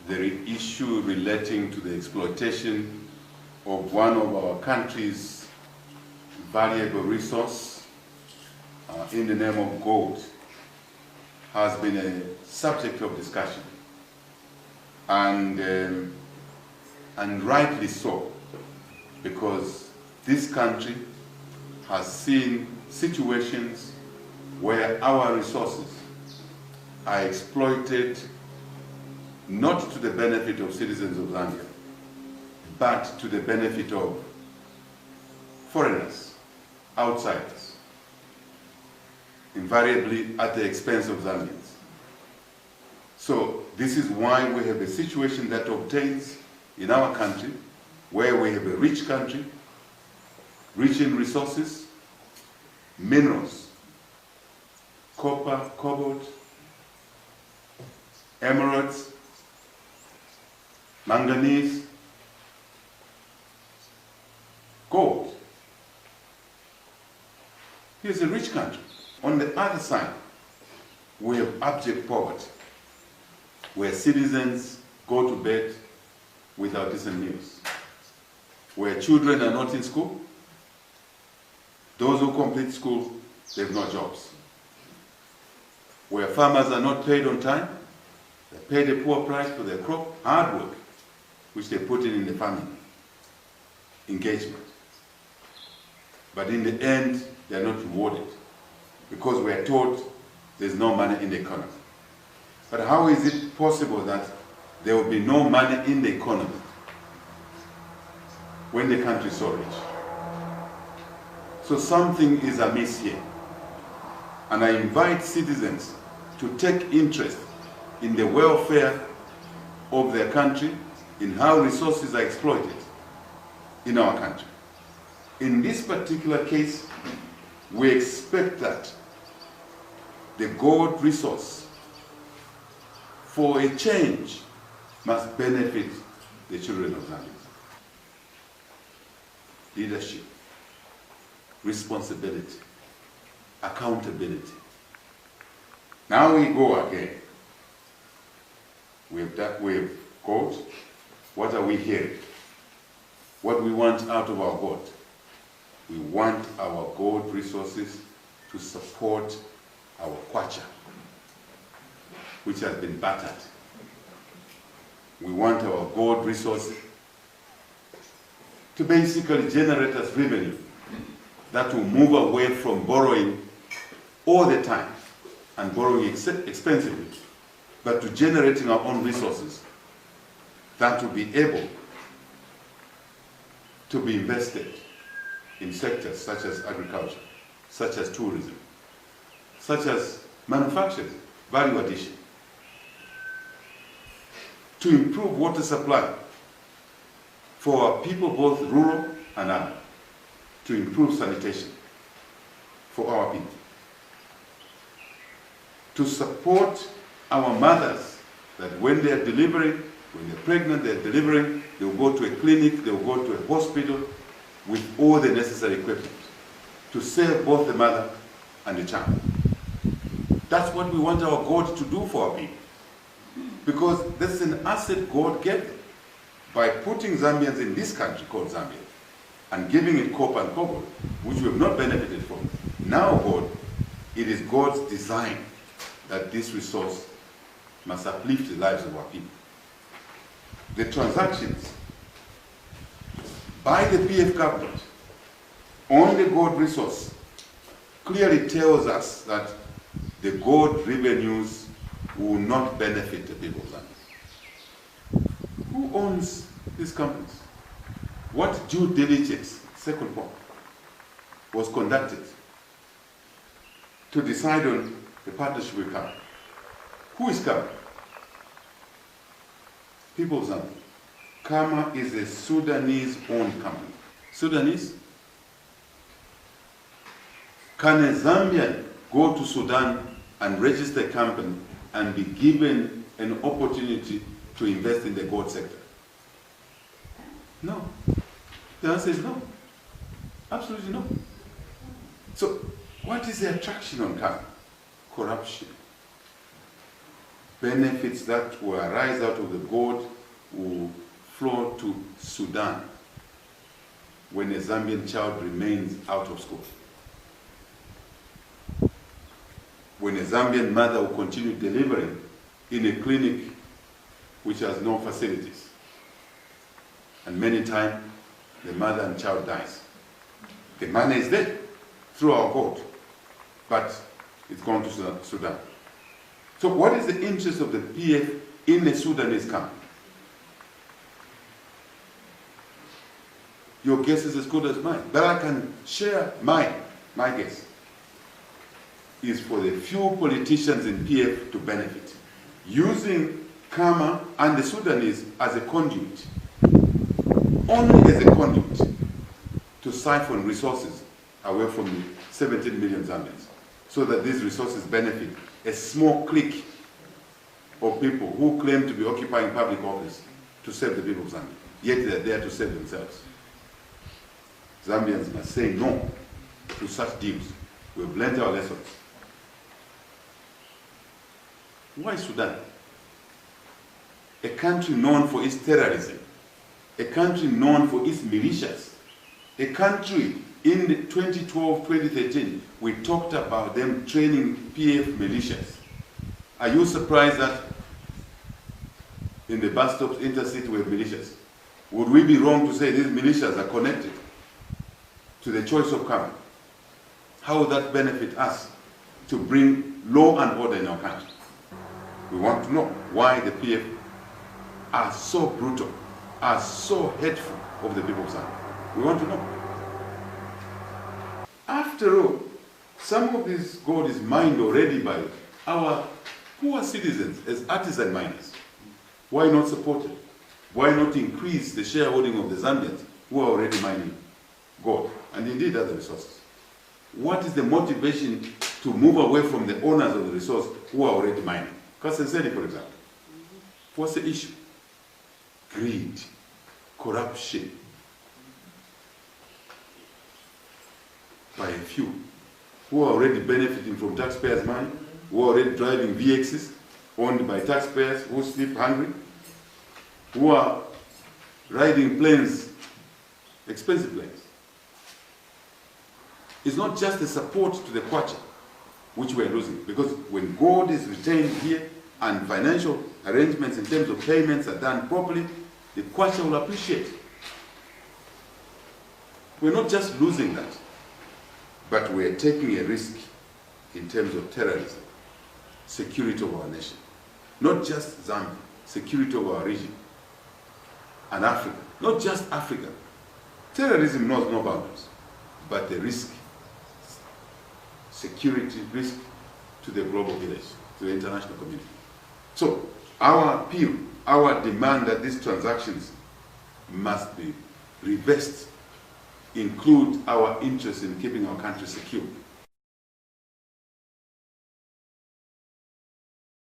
the issue relating to the exploitation of one of our country's valuable resource in the name of gold has been a subject of discussion, and rightly so, because this country has seen situations where our resources are exploited not to the benefit of citizens of Zambia, but to the benefit of foreigners, outsiders, invariably at the expense of Zambians. So this is why we have a situation that obtains in our country, where we have a rich country, rich in resources, minerals, copper, cobalt, emeralds, manganese, gold. Here's a rich country. On the other side, we have abject poverty, where citizens go to bed without decent meals, where children are not in school. Those who complete school, they have no jobs. Where farmers are not paid on time, they paid a poor price for their crop, hard work, which they put in the farming engagement. But in the end, they are not rewarded, because we are told there's no money in the economy. But how is it possible that there will be no money in the economy when the country is so rich? So something is amiss here. And I invite citizens to take interest in the welfare of their country, in how resources are exploited in our country. In this particular case, we expect that the gold resource, for a change, must benefit the children of Zambia. Leadership, responsibility, accountability. Now we go again. We've got, what are we hearing? What do we want out of our gold? We want our gold resources to support our kwacha, which has been battered. We want our gold resources to basically generate us revenue that will move away from borrowing all the time and borrowing expensively, but to generating our own resources that will be able to be invested in sectors such as agriculture, such as tourism, such as manufacturing, value addition, to improve water supply for our people, both rural and urban, to improve sanitation for our people, to support our mothers, that when they are delivering, when they're pregnant, they're delivering, they'll go to a clinic, they'll go to a hospital with all the necessary equipment to save both the mother and the child. That's what we want our God to do for our people, because this is an asset God gave them by putting Zambians in this country called Zambia and giving it copper and cobalt, which we have not benefited from. Now, God, it is God's design that this resource must uplift the lives of our people. The transactions by the PF government on the gold resource clearly tells us that the gold revenues will not benefit the people of Zambia. Who owns these companies? What due diligence, second point, was conducted to decide on the partnership with Kama? Who is Kama? People of Zambia. Kama is a Sudanese-owned company. Sudanese? Can a Zambian go to Sudan and register a company and be given an opportunity to invest in the gold sector? No. The answer is no. Absolutely no. So, what is the attraction on Kama? Corruption. benefits that will arise out of the gold will flow to Sudan when a Zambian child remains out of school. When a Zambian mother will continue delivering in a clinic which has no facilities. And many times, the mother and child dies. The money is there through our court, but it's gone to Sudan. So what is the interest of the PF in the Sudanese camp? Your guess is as good as mine, but I can share my guess is for the few politicians in PF to benefit, using Kama and the Sudanese as a conduit, only as a conduit to siphon resources away from the 17 million Zambians, so that these resources benefit a small clique of people who claim to be occupying public office to save the people of Zambia, yet they are there to save themselves. Zambians must say no to such deals. We've learned our lessons. Why Sudan? A country known for its terrorism, a country known for its militias, a country in 2012-2013, we talked about them training PF militias. Are you surprised that in the bus stops, intercity, we have militias? Would we be wrong to say these militias are connected to the choice of Kama? How will that benefit us to bring law and order in our country? We want to know why the PF are so brutal, are so hateful of the people of Zambia. We want to know. After all, some of this gold is mined already by our poor citizens as artisan miners. Why not support it? Why not increase the shareholding of the Zambians who are already mining gold and indeed other resources? What is the motivation to move away from the owners of the resource who are already mining? Kasenseni, for example. What's the issue? Greed, corruption by a few who are already benefiting from taxpayers' money, who are already driving VXs owned by taxpayers who sleep hungry, who are riding planes, expensive planes. It's not just the support to the kwacha which we are losing, because when gold is retained here and financial arrangements in terms of payments are done properly, the kwacha will appreciate. We're not just losing that, but we're taking a risk in terms of terrorism, security of our nation. Not just Zambia, security of our region and Africa. Not just Africa. Terrorism knows no boundaries, but the risk, security risk to the global village, to the international community. So our appeal, our demand that these transactions must be reversed, include our interest in keeping our country secure.